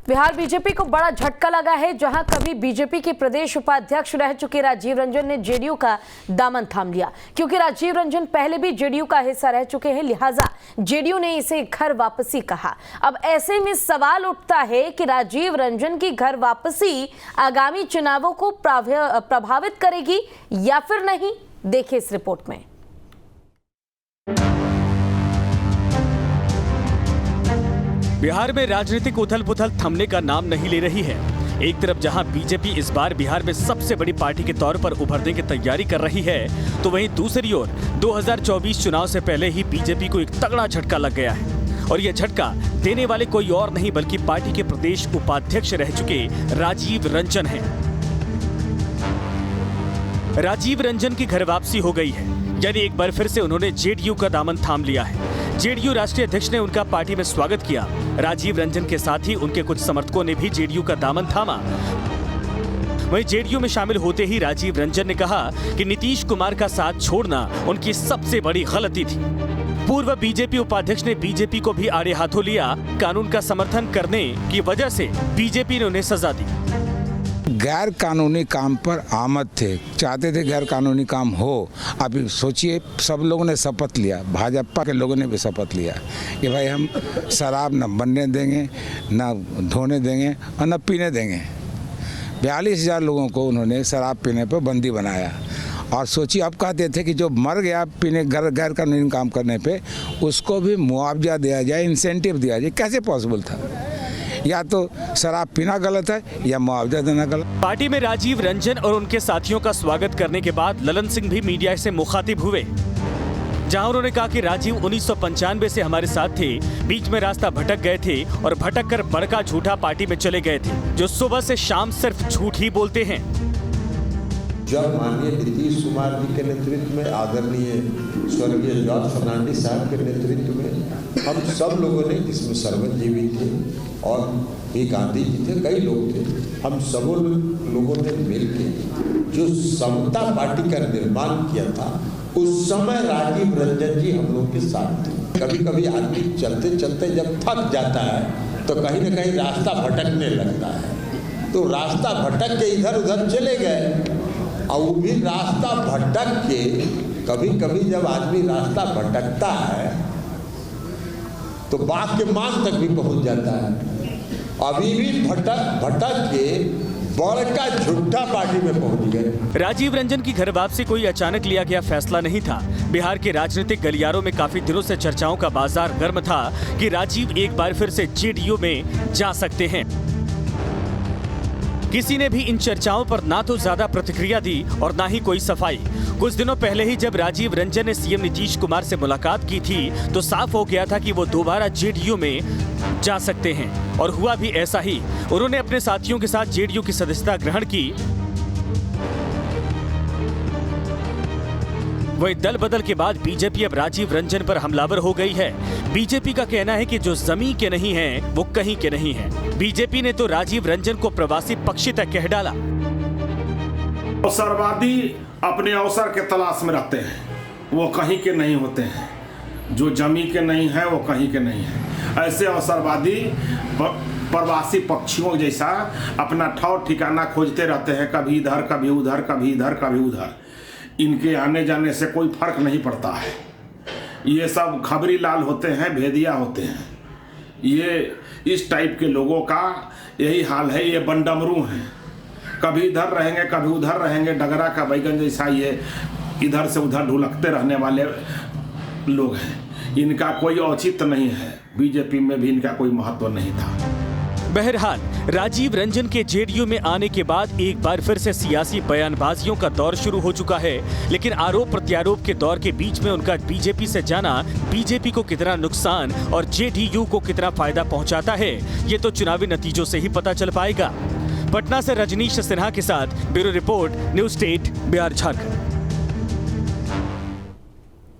Bihar BJP को बड़ा झटका लगा है। जहां कभी बीजेपी के प्रदेश उपाध्यक्ष रह चुके राजीव रंजन ने जेडीयू का दामन थाम लिया। क्योंकि राजीव रंजन पहले भी जेडीयू का हिस्सा रह चुके हैं, लिहाजा जेडीयू ने इसे घर वापसी कहा। अब ऐसे में सवाल उठता है कि राजीव रंजन की घर वापसी आगामी चुनावों को प्रभावित करेगी या फिर नहीं। देखिए इस रिपोर्ट में। बिहार में राजनीतिक उथल पुथल थमने का नाम नहीं ले रही है। एक तरफ जहां बीजेपी इस बार बिहार में सबसे बड़ी पार्टी के तौर पर उभरने की तैयारी कर रही है, तो वहीं दूसरी ओर 2024 चुनाव से पहले ही बीजेपी को एक तगड़ा झटका लग गया है। और यह झटका देने वाले कोई और नहीं बल्कि पार्टी के प्रदेश उपाध्यक्ष रह चुके राजीव रंजन हैं। राजीव रंजन की घर वापसी हो गई है, यानी एक बार फिर से उन्होंने जेडीयू का दामन थाम लिया है। जेडीयू राष्ट्रीय अध्यक्ष ने उनका पार्टी में स्वागत किया। राजीव रंजन के साथ ही उनके कुछ समर्थकों ने भी जेडीयू का दामन थामा। वहीं जेडीयू में शामिल होते ही राजीव रंजन ने कहा कि नीतीश कुमार का साथ छोड़ना उनकी सबसे बड़ी गलती थी। पूर्व बीजेपी उपाध्यक्ष ने बीजेपी को भी आड़े हाथों लिया। कानून का समर्थन करने की वजह से बीजेपी ने उन्हें सजा दी। गैर कानूनी काम पर आमद थे, चाहते थे गैर कानूनी काम हो। अभी सोचिए, सब लोगों ने शपथ लिया, भाजपा के लोगों ने भी शपथ लिया कि भाई हम शराब न बनने देंगे, न ढोने देंगे और न पीने देंगे। 42,000 लोगों को उन्होंने शराब पीने पर बंदी बनाया। और सोचिए, अब कहते थे कि जो मर गया पीने गैर कानूनी काम करने पे उसको भी मुआवजा दिया जाए, इंसेंटिव दिया जाए। कैसे पॉसिबल था? या तो शराब पीना गलत है या मुआवजा देना गलत। पार्टी में राजीव रंजन और उनके साथियों का स्वागत करने के बाद ललन सिंह भी मीडिया से मुखातिब हुए, जहां उन्होंने कहा कि राजीव 1995 से हमारे साथ थे, बीच में रास्ता भटक गए थे और भटक कर बड़का झूठा पार्टी में चले गए थे, जो सुबह से शाम सिर्फ झूठ ही बोलते हैं। जब माननीय नीतीश कुमार जी के नेतृत्व में, आदरणीय स्वर्गीय जॉर्ज फर्नांडिस साहब के नेतृत्व में हम सब लोगों ने, जिसमें सरवन जी भी थे और भी गांधी जी थे, कई लोग थे, हम सबों लोगों ने मिलकर जो समता पार्टी का निर्माण किया था, उस समय राजीव रंजन जी हम लोग के साथ थे। कभी कभी आदमी चलते चलते जब थक जाता है तो कहीं न कहीं रास्ता भटकने लगता है, तो रास्ता भटक के इधर उधर चले गए। और वो भी रास्ता भटक के, कभी कभी जब आदमी रास्ता भटकता है तो बात के मान तक भी पहुंच जाता है। अभी भी भटक के बड़का झूठा पार्टी में पहुंच गए। राजीव रंजन की घर वापसी कोई अचानक लिया गया फैसला नहीं था। बिहार के राजनीतिक गलियारों में काफी दिनों से चर्चाओं का बाजार गर्म था कि राजीव एक बार फिर से जेडीयू में जा सकते हैं। किसी ने भी इन चर्चाओं पर ना तो ज्यादा प्रतिक्रिया दी और ना ही कोई सफाई। कुछ दिनों पहले ही जब राजीव रंजन ने सीएम नीतीश कुमार से मुलाकात की थी तो साफ हो गया था कि वो दोबारा जेडीयू में जा सकते हैं, और हुआ भी ऐसा ही। उन्होंने अपने साथियों के साथ जेडीयू की सदस्यता ग्रहण की। वही दल बदल के बाद बीजेपी अब राजीव रंजन पर हमलावर हो गई है। बीजेपी का कहना है कि जो जमीन के नहीं हैं, वो कहीं के नहीं हैं। बीजेपी ने तो राजीव रंजन को प्रवासी पक्षी तक कह डाला। अवसरवादी अपने अवसर के तलाश में रहते हैं, वो कहीं के नहीं होते हैं। जो जमीन के नहीं है वो कहीं के नहीं है। ऐसे अवसरवादी प्रवासी पक्षियों जैसा अपना ठौर ठिकाना खोजते रहते हैं, कभी इधर कभी उधर, कभी इधर कभी उधर। इनके आने जाने से कोई फर्क नहीं पड़ता है। ये सब खबरी लाल होते हैं, भेदिया होते हैं। ये इस टाइप के लोगों का यही हाल है। ये बंडमरू हैं, कभी इधर रहेंगे कभी उधर रहेंगे। डगरा का बैगन जैसा ये इधर से उधर ढुलकते रहने वाले लोग हैं। इनका कोई औचित्य नहीं है। बीजेपी में भी इनका कोई महत्व नहीं था। बहरहाल राजीव रंजन के जेडीयू में आने के बाद एक बार फिर से सियासी बयानबाजियों का दौर शुरू हो चुका है। लेकिन आरोप प्रत्यारोप के दौर के बीच में उनका बीजेपी से जाना बीजेपी को कितना नुकसान और जेडीयू को कितना फायदा पहुंचाता है, ये तो चुनावी नतीजों से ही पता चल पाएगा। पटना से रजनीश सिन्हा के साथ bureau report, news state, Bihar Jharkhand.